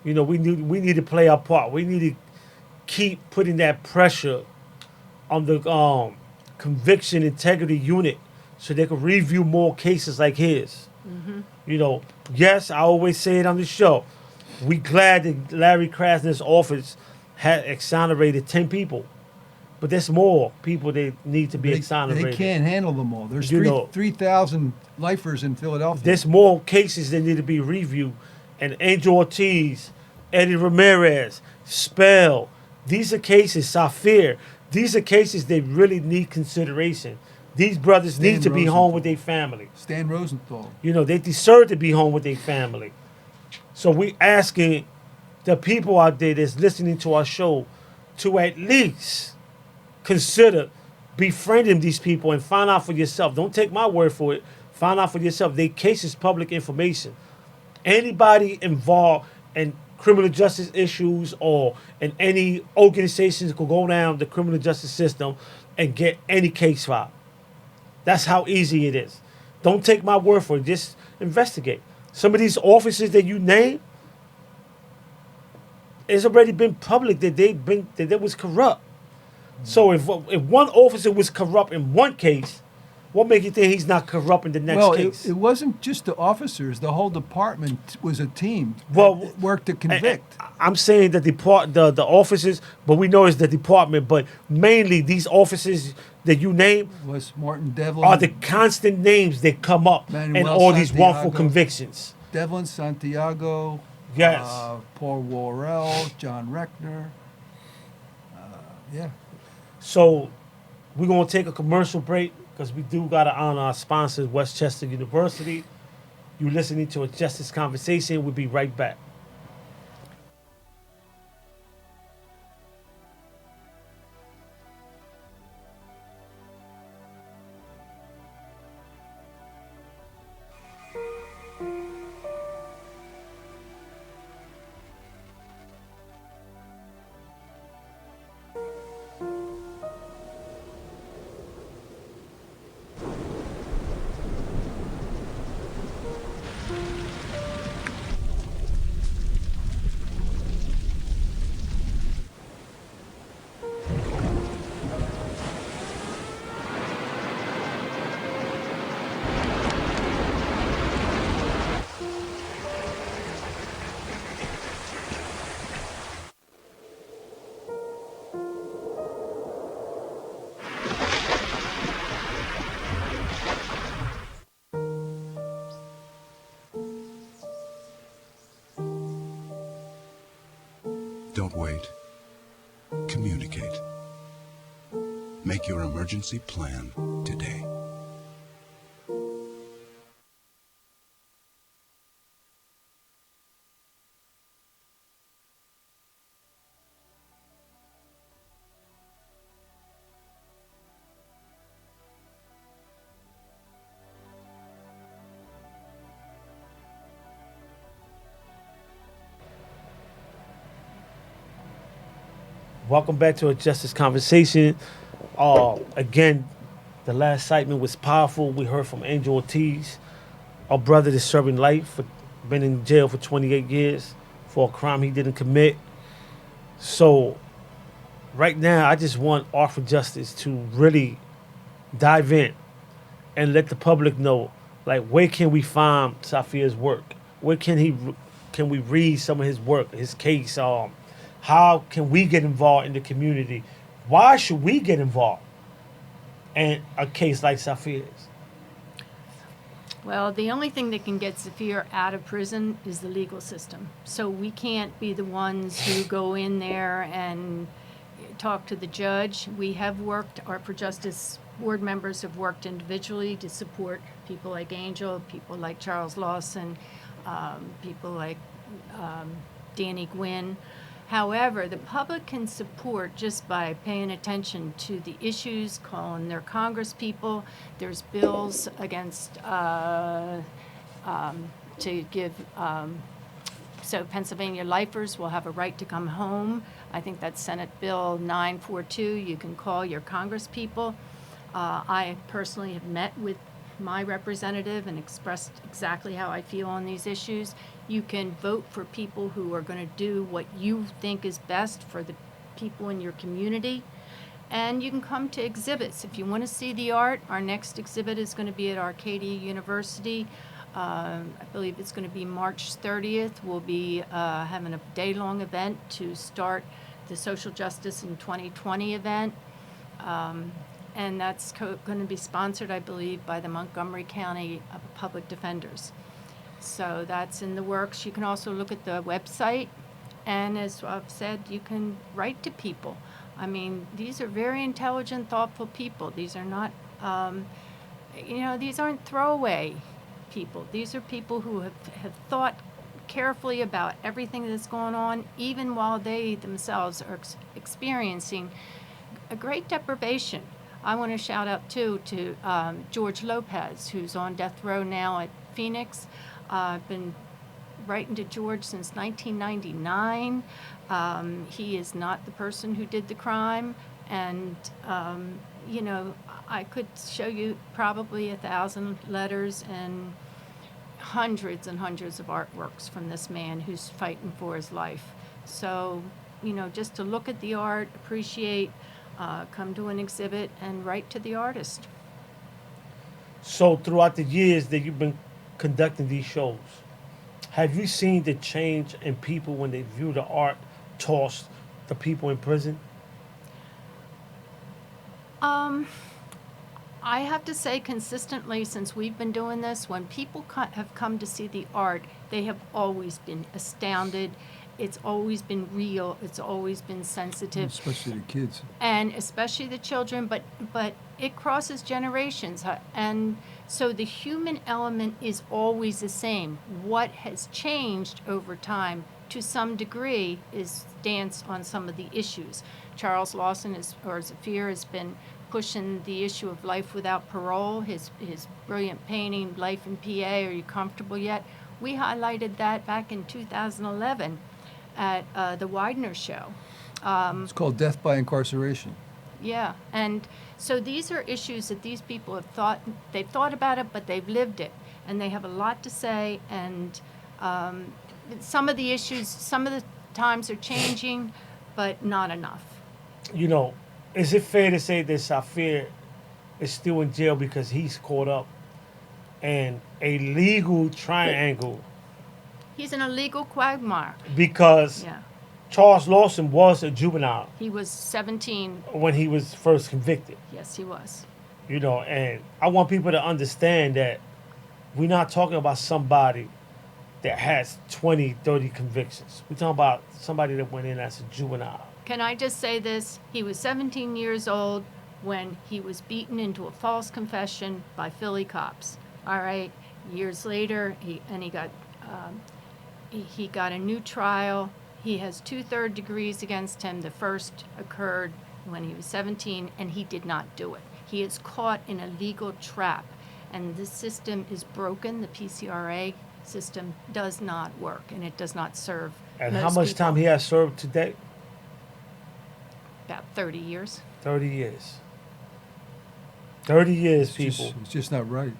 You know, we need to play our part. We need to keep putting that pressure on the conviction integrity unit so they can review more cases like his. You know, yes, I always say it on the show. We glad that Larry Krasner's office had exonerated 10 people. But there's more people that need to be exonerated. They can't handle them all. There's You know, 3,000 lifers in Philadelphia. There's more cases that need to be reviewed. And Angel Ortiz, Eddie Ramirez, Spell, these are cases, Safir, these are cases that really need consideration. These brothers need to be home with their family. Stan Rosenthal. You know, they deserve to be home with their family. So we asking the people out there that's listening to our show to at least consider befriending these people and find out for yourself. Don't take my word for it. Find out for yourself. Their case is public information. Anybody involved in criminal justice issues or in any organizations could go down the criminal justice system and get any case filed. That's how easy it is. Don't take my word for it. Just investigate. Some of these officers that you name, it's already been public that they was corrupt. So if one officer was corrupt in one case, what makes you think he's not corrupt in the next case? It wasn't just the officers. The whole department was a team that worked to convict. I'm saying that the officers, but we know it's the department, but mainly these officers that you name was Martin Devlin are the constant names that come up in all these wrongful convictions. Devlin, Santiago, yes, Paul Worrell, John Reckner. Yeah. So we're going to take a commercial break because we do got to honor our sponsors, Westchester University. You're listening to A Justice Conversation. We'll be right back. Don't wait. Communicate. Make your emergency plan today. Welcome back to A Justice Conversation. Again, the last segment was powerful. We heard from Angel Ortiz, our brother that's serving life, been in jail for 28 years for a crime he didn't commit. So right now, I just want Art for Justice to really dive in and let the public know, like, where can we find Safir's work? Where can we read some of his work, his case? How can we get involved in the community? Why should we get involved in a case like Safir's? Well, the only thing that can get Safir out of prison is the legal system. So we can't be the ones who go in there and talk to the judge. We have worked, Art for Justice board members have worked individually to support people like Angel, people like Charles Lawson, people like Danny Gwynn. However, the public can support just by paying attention to the issues, calling their Congress people. There's bills against to give, so Pennsylvania lifers will have a right to come home. I think that's Senate Bill 942. You can call your Congress people. I personally have met with my representative and expressed exactly how I feel on these issues. You can vote for people who are going to do what you think is best for the people in your community. And you can come to exhibits. If you want to see the art, our next exhibit is going to be at Arcadia University. I believe it's going to be March 30th. We'll be having a day-long event to start the Social Justice in 2020 event. And that's going to be sponsored, I believe, by the Montgomery County Public Defenders. So that's in the works. You can also look at the website. And as I've said, you can write to people. I mean, these are very intelligent, thoughtful people. These are not, these aren't throwaway people. These are people who have thought carefully about everything that's going on, even while they themselves are experiencing a great deprivation. I want to shout out, too, to George Lopez, who's on death row now at Phoenix. I've been writing to George since 1999. He is not the person who did the crime. And, I could show you probably 1,000 letters and hundreds of artworks from this man who's fighting for his life. So, just to look at the art, appreciate, come to an exhibit, and write to the artist. So throughout the years that you've been conducting these shows, have you seen the change in people when they view the art towards the people in prison? I have to say consistently since we've been doing this, when people have come to see the art, they have always been astounded. It's always been real. It's always been sensitive. Especially the kids. And especially the children, but it crosses generations. And so the human element is always the same. What has changed over time to some degree is stance on some of the issues. Charles Lawson Zafir has been pushing the issue of life without parole, his brilliant painting, Life in PA, Are You Comfortable Yet? We highlighted that back in 2011 at the Widener show. It's called Death by Incarceration. Yeah, and so these are issues that these people have thought about it, but they've lived it, and they have a lot to say, and some of the issues, some of the times are changing, but not enough. Is it fair to say that Zafir is still in jail because he's caught up in a legal triangle? He's in a legal quagmire. Because Charles Lawson was a juvenile. He was 17. When he was first convicted. Yes, he was. And I want people to understand that we're not talking about somebody that has 20, 30 convictions. We're talking about somebody that went in as a juvenile. Can I just say this? He was 17 years old when he was beaten into a false confession by Philly cops. All right. Years later, he got a new trial. He has 2 third degrees against him. The first occurred when he was 17, and he did not do it. He is caught in a legal trap, and this system is broken. The PCRA system does not work, and it does not serve. And how much time he has served today? About 30 years. 30 years. 30 years, people. It's just not right.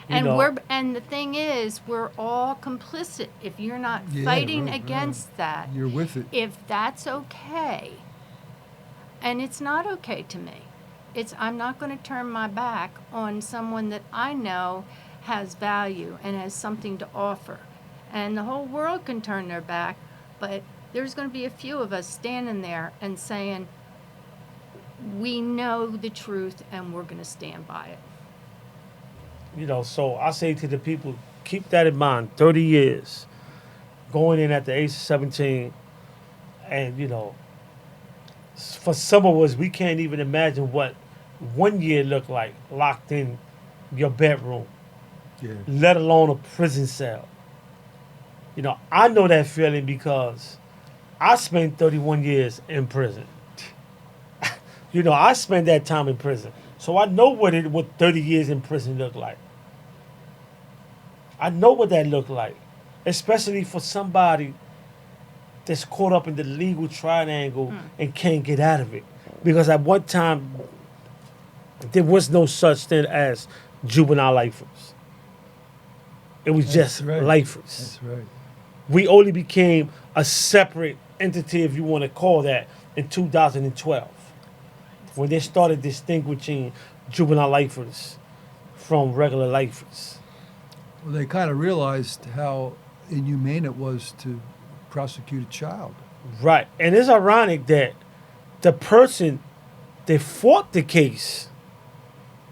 And the thing is, we're all complicit. If you're not fighting against that, you're with it. If that's okay, and it's not okay to me, I'm not going to turn my back on someone that I know has value and has something to offer. And the whole world can turn their back, but there's going to be a few of us standing there and saying, we know the truth and we're going to stand by it. So I say to the people, keep that in mind. 30 years, going in at the age of 17, and, for some of us, we can't even imagine what 1 year looked like locked in your bedroom, let alone a prison cell. I know that feeling because I spent 31 years in prison. I spent that time in prison. So I know what 30 years in prison look like. I know what that looked like, especially for somebody that's caught up in the legal triangle and can't get out of it. Because at one time, there was no such thing as juvenile lifers. It was just lifers. That's right. We only became a separate entity, if you want to call that, in 2012, when they started distinguishing juvenile lifers from regular lifers. Well, they kind of realized how inhumane it was to prosecute a child. Right. And it's ironic that the person that fought the case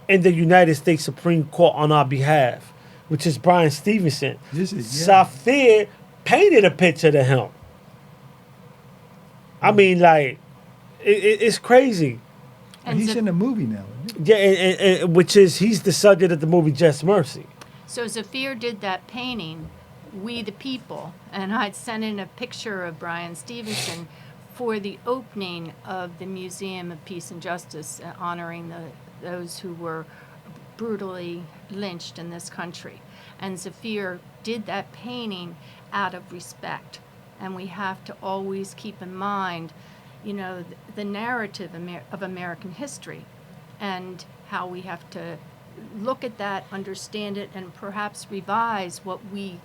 in the United States Supreme Court on our behalf, which is Brian Stevenson, Saphir painted a picture to him. I mean, like, it's crazy. And he's in a movie now, isn't he? Yeah, and which is, he's the subject of the movie Just Mercy. So Zafir did that painting, We the People, and I'd sent in a picture of Brian Stevenson for the opening of the Museum of Peace and Justice, honoring those who were brutally lynched in this country. And Zafir did that painting out of respect. And we have to always keep in mind, you know, the narrative of American history and how we have to look at that, understand it, and perhaps revise what we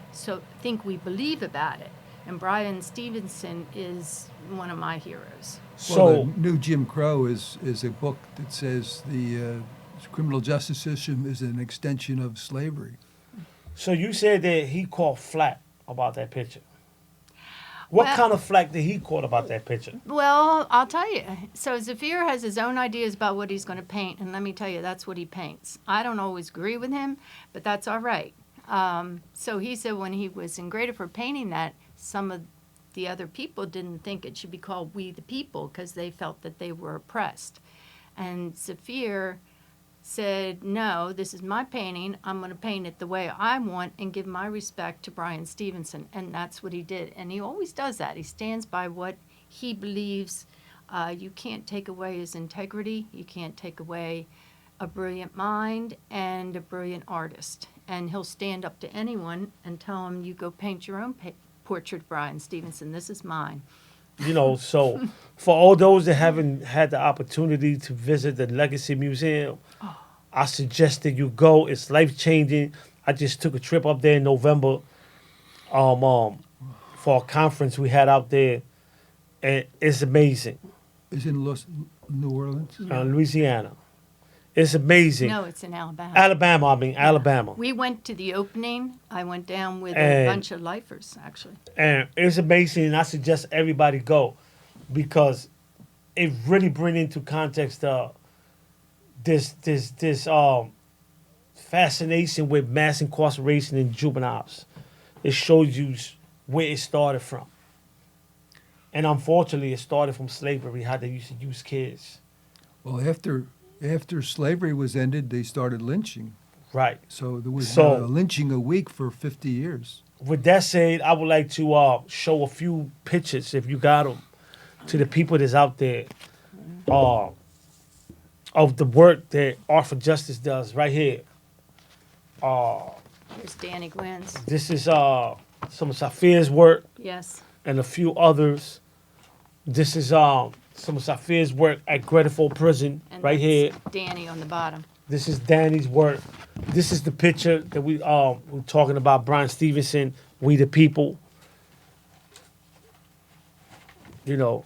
think we believe about it. And Brian Stevenson is one of my heroes. Well, the new Jim Crow is a book that says the criminal justice system is an extension of slavery. So you said that he caught flack about that picture. What kind of flack did he caught about that picture? Well, I'll tell you. So Zafir has his own ideas about what he's going to paint, and let me tell you, that's what he paints. I don't always agree with him, but that's all right. So he said when he was in Greater for painting that, some of the other people didn't think it should be called We the People because they felt that they were oppressed. And Zafir said, no, this is my painting. I'm going to paint it the way I want and give my respect to Brian Stevenson. And that's what he did. And he always does that. He stands by what he believes. You can't take away his integrity. You can't take away a brilliant mind and a brilliant artist. And he'll stand up to anyone and tell them, you go paint your own portrait, Brian Stevenson. This is mine. You know, so for all those that haven't had the opportunity to visit the Legacy Museum, I suggest that you go. It's life-changing. I just took a trip up there in November for a conference we had out there, and it's amazing. It's in New Orleans? Louisiana. It's amazing. No, it's in Alabama. Alabama. We went to the opening. I went down with a bunch of lifers, actually. And it's amazing, and I suggest everybody go because it really brings into context this fascination with mass incarceration in juveniles. It shows you where it started from. And unfortunately, it started from slavery, how they used to use kids. Well, after slavery was ended, they started lynching. Right. So there was a lynching a week for 50 years. With that said, I would like to show a few pictures, if you got them, to the people that's out there of the work that Art for Justice does right here. Here's Danny Gwynn's. This is some of Safir's work. Yes. And a few others. This is some of Safir's work at Greteford Prison, And right here. Danny on the bottom. This is Danny's work. This is the picture that we're talking about, Brian Stevenson, We the People. You know,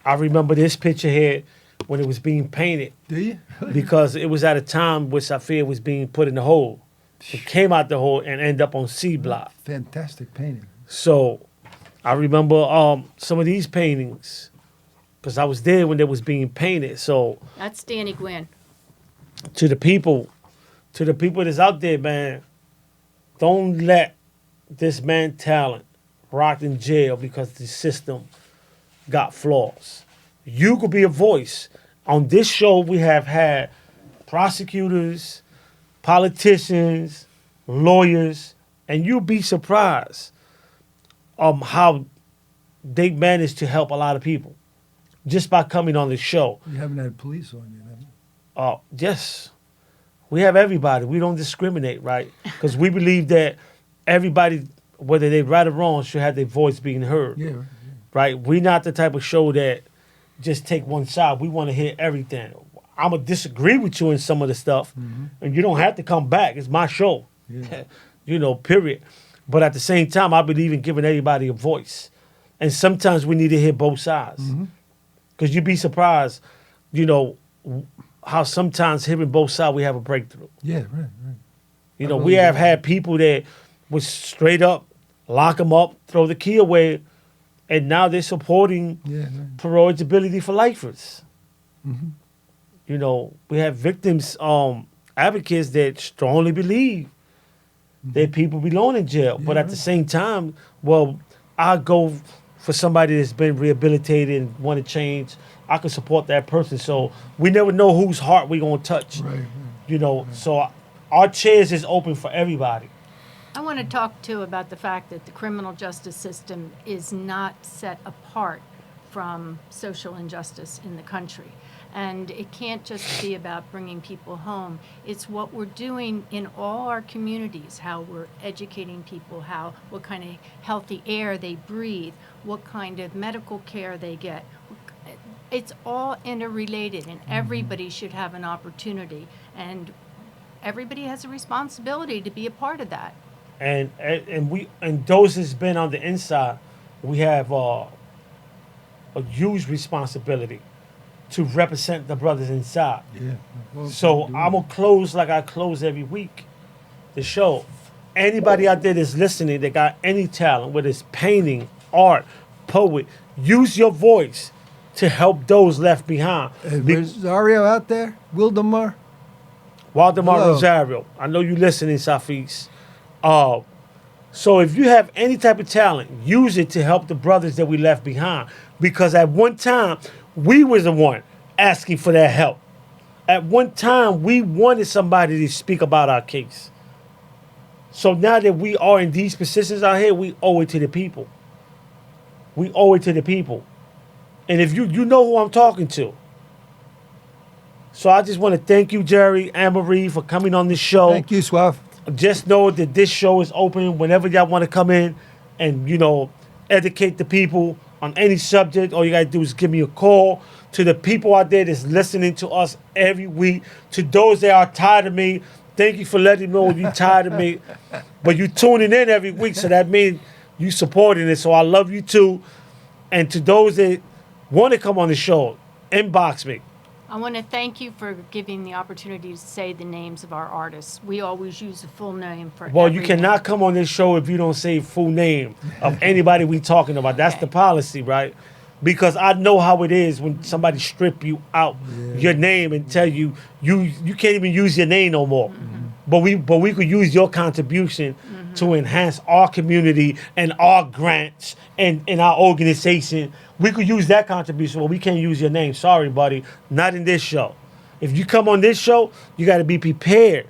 I remember this picture here when it was being painted. Do you? Because it was at a time where Safir was being put in the hole. It came out the hole and ended up on C block. Fantastic painting. So I remember some of these paintings because I was there when they was being painted. So That's Danny Gwynn. to the people that's out there, man, don't let this man talent rot in jail because the system got flaws. You could be a voice. On this show, we have had prosecutors, politicians, lawyers, and you'll be surprised how they managed to help a lot of people just by coming on the show. You haven't had police on you, have you? Yes. We have everybody. We don't discriminate, right? Because we believe that everybody, whether they're right or wrong, should have their voice being heard. Yeah. Right? We're not the type of show that just take one side. We want to hear everything. I'm going to disagree with you in some of the stuff, and you don't have to come back. It's my show, period. But at the same time, I believe in giving everybody a voice. And sometimes we need to hear both sides. Because you'd be surprised, how sometimes hearing both sides, we have a breakthrough. Yeah, right. We have had people that was straight up, lock them up, throw the key away, and now they're supporting parole eligibility for lifers. We have victims, advocates that strongly believe that people belong in jail. But at the same time, I go for somebody that's been rehabilitated and want to change. I can support that person. So we never know whose heart we're going to touch. Right. So our chairs is open for everybody. I want to talk, too, about the fact that the criminal justice system is not set apart from social injustice in the country. And it can't just be about bringing people home. It's what we're doing in all our communities, how we're educating people, what kind of healthy air they breathe, what kind of medical care they get. It's all interrelated, and everybody should have an opportunity. And everybody has a responsibility to be a part of that. And those that's been on the inside, we have a huge responsibility to represent the brothers inside. Yeah. Well, so I'm going to close like I close every week, the show. Anybody out there that's listening that got any talent, whether it's painting, art, poet, use your voice to help those left behind. Rosario out there? Waldemar Hello. Rosario. I know you listening, Safis. So if you have any type of talent, use it to help the brothers that we left behind. Because at one time, we was the one asking for that help. At one time, we wanted somebody to speak about our case. So now that we are in these positions out here, we owe it to the people. We owe it to the people. And if you know who I'm talking to. So I just want to thank you, Jerry and Marie, for coming on this show. Thank you, Suave. Just know that this show is open whenever y'all want to come in and, educate the people on any subject. All you got to do is give me a call. To the people out there that's listening to us every week, to those that are tired of me, thank you for letting me know you're tired of me. But you tuning in every week, so that means you supporting it. So I love you too. And to those that want to come on the show, inbox me. I want to thank you for giving the opportunity to say the names of our artists. We always use the full name for everyone. You cannot come on this show if you don't say full name of anybody we talking about. That's the policy, right? Because I know how it is when somebody strip you out your name and tell you can't even use your name no more. But we could use your contribution to enhance our community and our grants and our organization. We could use that contribution, but we can't use your name. Sorry, buddy. Not in this show. If you come on this show, you got to be prepared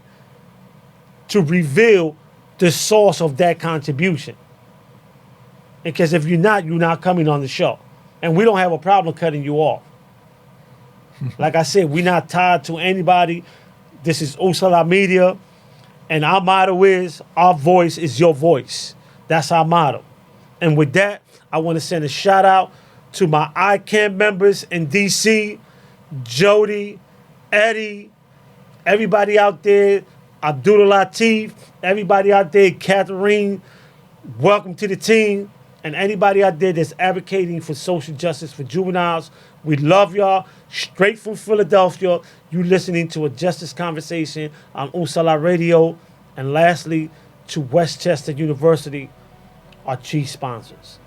to reveal the source of that contribution. Because if you're not coming on the show. And we don't have a problem cutting you off. Like I said, we're not tied to anybody. This is Usala Media. And our motto is, our voice is your voice. That's our motto. And with that, I want to send a shout out to my ICANN members in DC, Jody, Eddie, everybody out there, Abdul Latif, everybody out there, Catherine, welcome to the team. And anybody out there that's advocating for social justice for juveniles, we love y'all. Straight from Philadelphia, you listening to a justice conversation on Usala Radio. And lastly, to Westchester University, our chief sponsors.